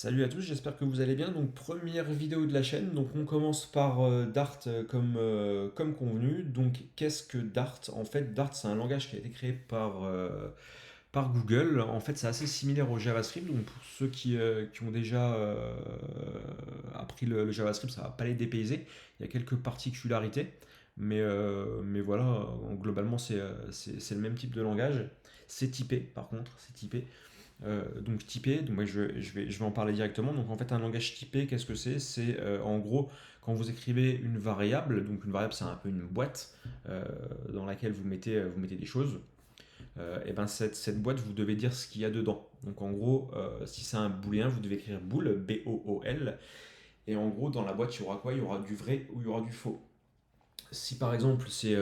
Salut à tous, j'espère que vous allez bien. Donc première vidéo de la chaîne. Donc on commence par Dart comme convenu. Donc qu'est-ce que Dart? En fait, Dart c'est un langage qui a été créé par Google. En fait, c'est assez similaire au JavaScript. Donc pour ceux qui ont déjà appris le JavaScript, ça va pas les dépayser. Il y a quelques particularités. Mais voilà, globalement c'est le même type de langage. C'est typé par contre, c'est typé. Donc typé, donc moi je vais en parler directement. Donc en fait un langage typé, qu'est-ce que c'est? C'est en gros quand vous écrivez une variable, donc une variable c'est un peu une boîte dans laquelle vous mettez des choses, et ben cette boîte vous devez dire ce qu'il y a dedans. Donc en gros si c'est un booléen vous devez écrire bool, B-O-O-L, et en gros dans la boîte il y aura quoi? Il y aura du vrai ou il y aura du faux. Si par exemple c'est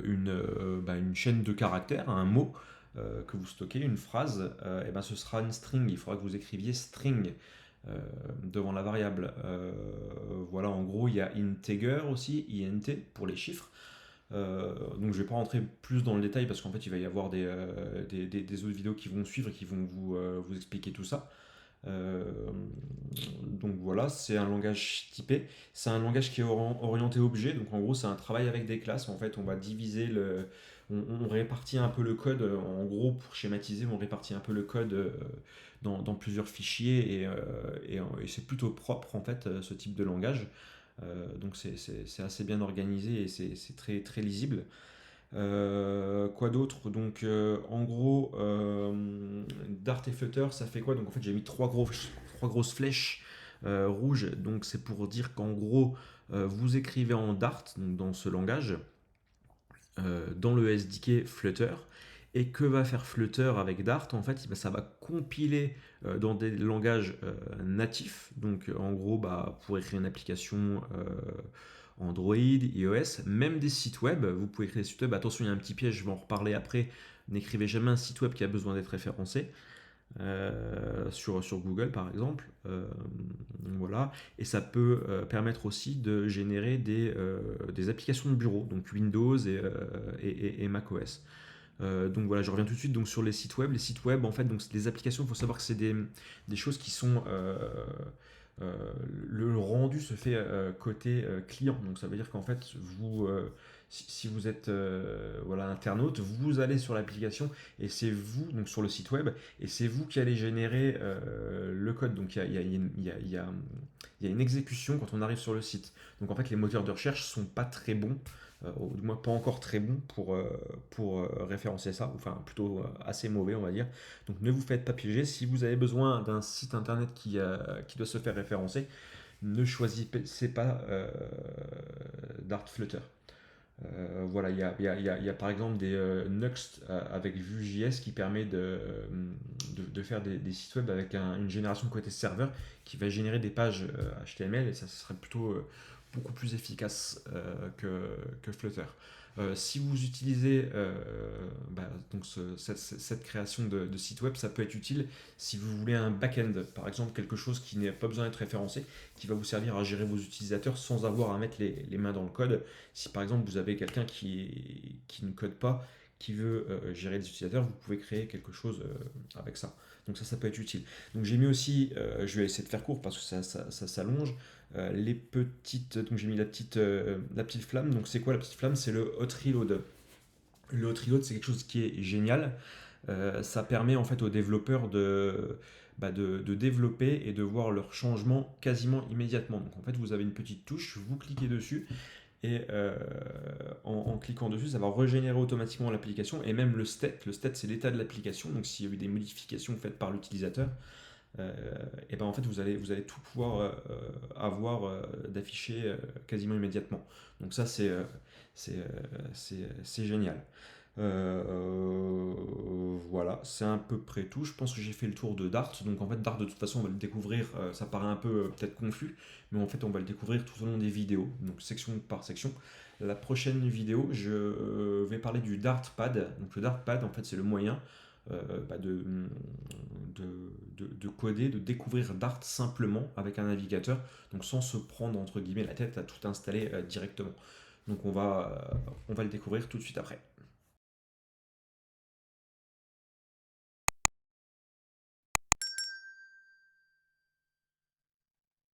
une chaîne de caractères, un mot que vous stockez, une phrase, et ben ce sera une string. Il faudra que vous écriviez string euh, devant la variable. Voilà, en gros, il y a integer aussi, int pour les chiffres. Donc je vais pas rentrer plus dans le détail parce qu'en fait il va y avoir des autres vidéos qui vont suivre et qui vont vous expliquer tout ça. Euh, donc voilà, c'est un langage typé. C'est un langage qui est orienté objet. Donc en gros, c'est un travail avec des classes. En fait, on va diviser on répartit un peu le code. En gros, pour schématiser, on répartit un peu le code dans plusieurs fichiers et c'est plutôt propre en fait ce type de langage. Donc c'est assez bien organisé et c'est très très lisible. Quoi d'autre? Donc, en gros, Dart et Flutter, ça fait quoi? Donc, en fait, j'ai mis trois grosses flèches rouges. Donc, c'est pour dire qu'en gros, vous écrivez en Dart, donc dans ce langage, dans le SDK Flutter. Et que va faire Flutter avec Dart? En fait, bah, ça va compiler dans des langages natifs. Donc, en gros, bah, pour écrire une application Android, iOS, même des sites web. Vous pouvez créer des sites web. Attention, il y a un petit piège, je vais en reparler après. N'écrivez jamais un site web qui a besoin d'être référencé. Sur Google par exemple. Voilà. Et ça peut permettre aussi de générer des applications de bureau, donc Windows et macOS. Donc voilà, je reviens tout de suite donc, sur les sites web. Les sites web, en fait, donc les applications, il faut savoir que c'est des choses qui sont. Le rendu se fait côté client. Donc ça veut dire qu'en fait, si vous êtes voilà, internaute, vous allez sur l'application et c'est vous, donc sur le site web, et c'est vous qui allez générer le code. Donc il y a une exécution quand on arrive sur le site. Donc en fait, les moteurs de recherche sont pas très bons, ou du moins pas encore très bons pour référencer ça, enfin plutôt assez mauvais on va dire. Donc ne vous faites pas piéger. Si vous avez besoin d'un site internet qui doit se faire référencer, ne choisissez pas Dart Flutter. Voilà, il y a par exemple des Nuxt avec Vue.js qui permet de faire des sites web avec une génération côté serveur qui va générer des pages HTML, et ça serait plutôt beaucoup plus efficace que Flutter. Si vous utilisez donc cette création de site web, ça peut être utile si vous voulez un back-end, par exemple quelque chose qui n'a pas besoin d'être référencé, qui va vous servir à gérer vos utilisateurs sans avoir à mettre les mains dans le code. Si par exemple vous avez quelqu'un qui ne code pas, qui veut gérer les utilisateurs, vous pouvez créer quelque chose avec ça. Donc ça peut être utile. Donc j'ai mis aussi, je vais essayer de faire court parce que ça s'allonge, les petites, donc j'ai mis la petite flamme. Donc c'est quoi la petite flamme? C'est le hot reload. Le hot reload, c'est quelque chose qui est génial. Ça permet en fait aux développeurs de développer et de voir leurs changements quasiment immédiatement. Donc en fait, vous avez une petite touche, vous cliquez dessus et en cliquant dessus, ça va régénérer automatiquement l'application et même le state. Le state, c'est l'état de l'application. Donc s'il y a eu des modifications faites par l'utilisateur, et ben en fait vous allez tout pouvoir avoir d'afficher quasiment immédiatement. Donc ça c'est génial. Voilà, c'est à peu près tout. Je pense que j'ai fait le tour de Dart. Donc en fait Dart de toute façon on va le découvrir, ça paraît un peu peut-être confus, mais en fait on va le découvrir tout au long des vidéos, donc section par section. La prochaine vidéo, je vais parler du Dartpad. Donc le Dartpad en fait c'est le moyen de coder, de découvrir Dart simplement avec un navigateur, donc sans se prendre entre guillemets la tête à tout installer directement. Donc on va le découvrir tout de suite après.